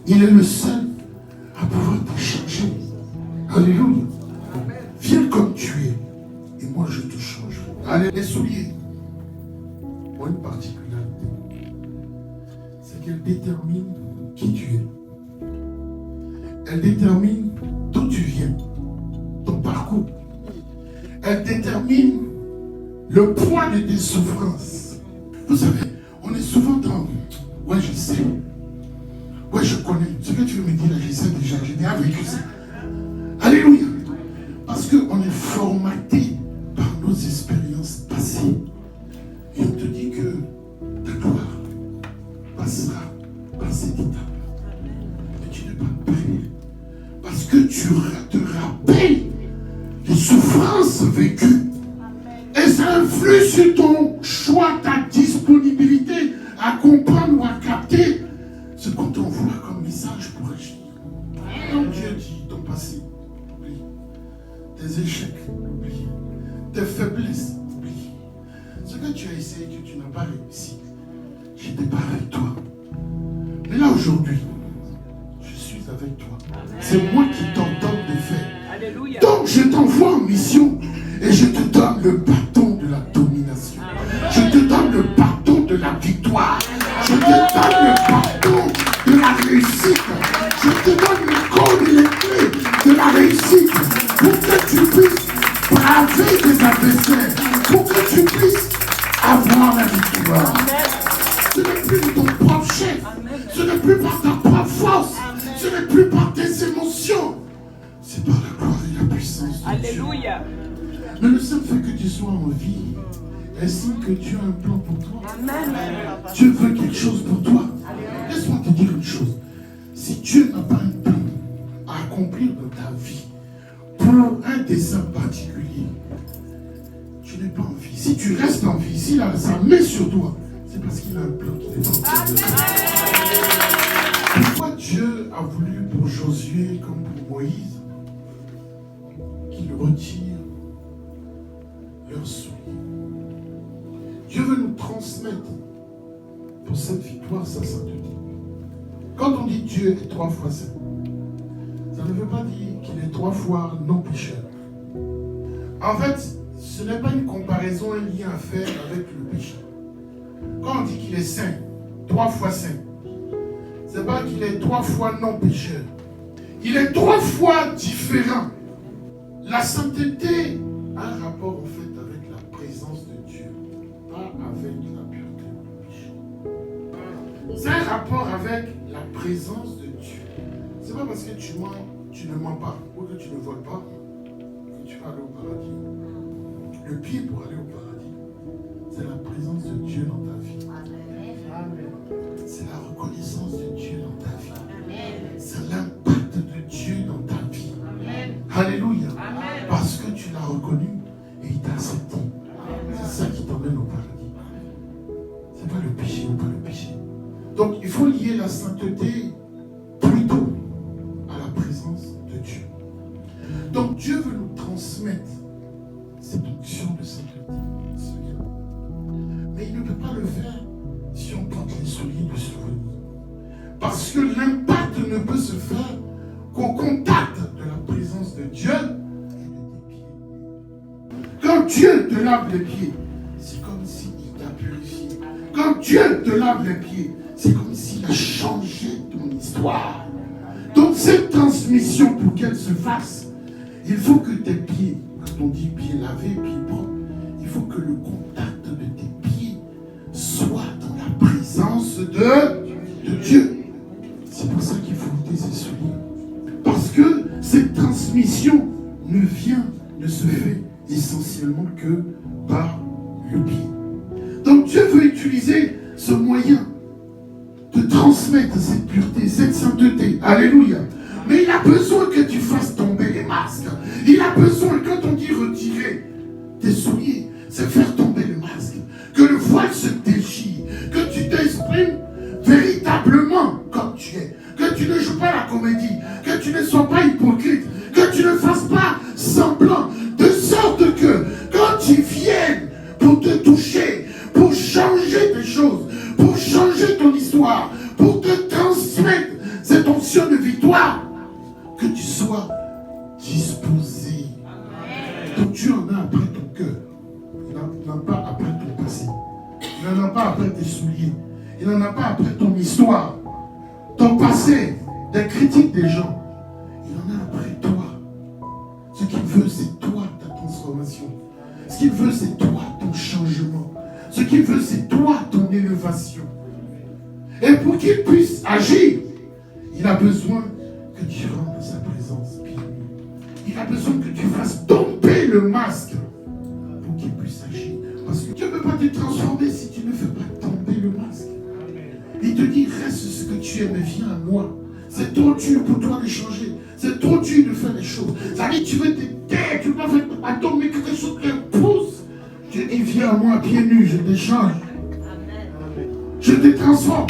Il est le seul à pouvoir te changer. Alléluia. Viens comme tu es. Et moi, je te changerai. Allez, les souliers ont une particularité. C'est qu'elles déterminent qui tu es. Elles déterminent d'où tu viens. Ton parcours. Elles déterminent le poids de tes souffrances. Vous savez, on est souvent dans... Ouais, je sais. Ouais, je connais. Ce que tu veux me dire, là, je sais déjà. J'ai déjà vécu ça. Alléluia. Parce qu'on est formaté par nos expériences passées. Et on te dit que ta gloire passera par cette étape. Mais tu n'es pas prêt. Parce que tu te rappelles des souffrances vécues. Et ça influe sur ton choix, ta disponibilité à comprendre ou à capter ce qu'on t'envoie comme message pour agir. Quand Dieu dit ton passé, oublie. Tes échecs, oublie. Tes faiblesses, oublie. Ce que tu as essayé, que tu n'as pas réussi, j'étais pas avec toi. Mais là aujourd'hui, je suis avec toi. C'est moi qui t'ordonne de faire. Alléluia. Donc je t'envoie en mission et je te donne le bâton de la domination. Je te donne le bâton de la victoire. Je te donne le bâton de la réussite. Je te donne le code et les clés de la réussite pour que tu puisses braver tes adversaires, pour que tu puisses avoir la victoire. Ce n'est plus de ton propre chef, ce n'est plus par ta propre force, ce n'est plus par tes émotions, c'est par la gloire et la puissance de Alléluia. Dieu. Mais le seul fait que tu sois en vie est signe que Dieu a un plan pour toi. Amen. Dieu veut quelque chose pour toi. Laisse-moi te dire une chose. Si Dieu n'a pas un plan à accomplir dans ta vie pour un dessein particulier, tu n'es pas en vie. Si tu restes en vie, s'il a sa main sur toi, c'est parce qu'il a un plan qui est en train de faire. Pourquoi Dieu a voulu pour Josué comme pour Moïse qu'il retire leurs souliers? Dieu veut nous transmettre pour cette victoire sa sainteté. Quand on dit Dieu est 3 fois saint, ça ne veut pas dire qu'il est 3 fois non pécheur. En fait, ce n'est pas une comparaison, un lien à faire avec le péché. Quand on dit qu'il est saint, 3 fois saint, ce n'est pas qu'il est 3 fois non pécheur. Il est 3 fois différent. La sainteté a un rapport en fait avec la présence de Dieu, pas avec la pureté du péché. C'est un rapport avec la présence de Dieu. C'est pas parce que tu mens, tu ne mens pas, ou que tu ne voles pas, que tu vas aller au paradis. Le pied pour aller au paradis, c'est la présence de Dieu dans ta vie. C'est la reconnaissance de Dieu dans ta vie. C'est l'impact de Dieu dans ta vie. Alléluia. Parce que tu l'as reconnu et il t'a accepté. C'est ça qui t'emmène au paradis. C'est pas le péché ou pas le péché. Donc il faut lier la sainteté plutôt à la présence de Dieu. Donc Dieu veut nous transmettre cette onction de sainteté. Mais il ne peut pas le faire si on porte les souliers de souvenir. Parce que l'impact ne peut se faire qu'au contact de la présence de Dieu et de tes pieds. Quand Dieu te lave les pieds, c'est comme s'il t'a purifié. Quand Dieu te lave les pieds, c'est comme s'il a changé ton histoire. Donc cette transmission, pour qu'elle se fasse, il faut que tes pieds, quand on dit pieds lavés, pieds propres, il faut que le contact de tes pieds soit dans la présence de Dieu. C'est pour ça qu'il faut ôter ses souliers. Parce que cette transmission ne se fait essentiellement que par le pied. Donc Dieu veut utiliser ce moyen de transmettre cette pureté, cette sainteté. Alléluia. Mais il a besoin que tu fasses tomber les masques. Il a besoin, quand on dit retirer tes souliers, c'est faire tomber le masque. Que le voile se déchire. Que tu t'exprimes véritablement comme tu es. Que tu ne joues pas la comédie. Que tu ne sois pas hypocrite. Que tu ne fasses pas semblant. De sorte que quand tu viennes pour te toucher, pour changer des choses, pour changer ton histoire, pour te transmettre cette fonction de victoire, que tu sois disposé. Donc tu en as après ton cœur. Il n'en a pas après ton passé. Il n'en a pas après tes souliers. Il n'en a pas après ton histoire. Ton passé, des critiques des gens. Il en a après toi. Ce qu'il veut, c'est toi, ta transformation. Ce qu'il veut, c'est toi, ton changement. Ce qu'il veut, c'est toi, ton élévation. Et pour qu'il puisse agir, il a besoin que tu rentres dans sa présence. Il a besoin que tu fasses tomber le masque pour qu'il puisse agir. Parce que Dieu ne peut pas te transformer si tu ne fais pas tomber le masque. Il te dit, reste ce que tu es, mais viens à moi. C'est trop dur pour toi de changer. C'est trop dur de faire les choses. Ça dit, tu veux te taire, tu vas faire attends, mais quelque chose t'impose. Dieu dit, viens à moi pieds nus, je te change. Je te transforme.